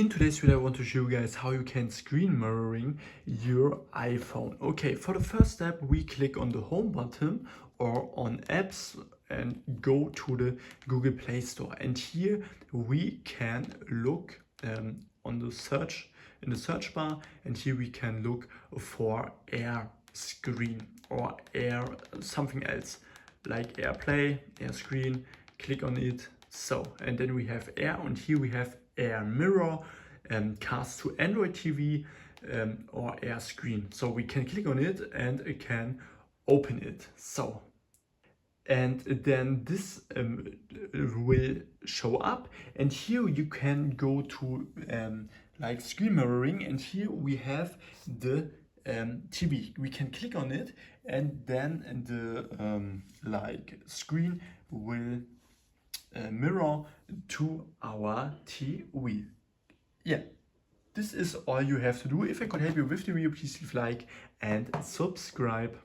In today's video, I want to show you guys how you can screen mirroring your iPhone. Okay, for the first step, we click on the home button or on apps and go to the Google Play Store. And here we can look on the search in the search bar, and here we can look for AirScreen or Air something else like AirPlay, AirScreen. Click on it. So, and then we have Air, and here we have Air Mirror, cast to Android TV, or AirScreen. So we can click on it and it can open it. So, and then this will show up, and here you can go to like screen mirroring, and here we have the TV. We can click on it, and then the like screen will mirror to our TV. Yeah, this is all you have to do. If I could help you with the video, please leave a like and subscribe.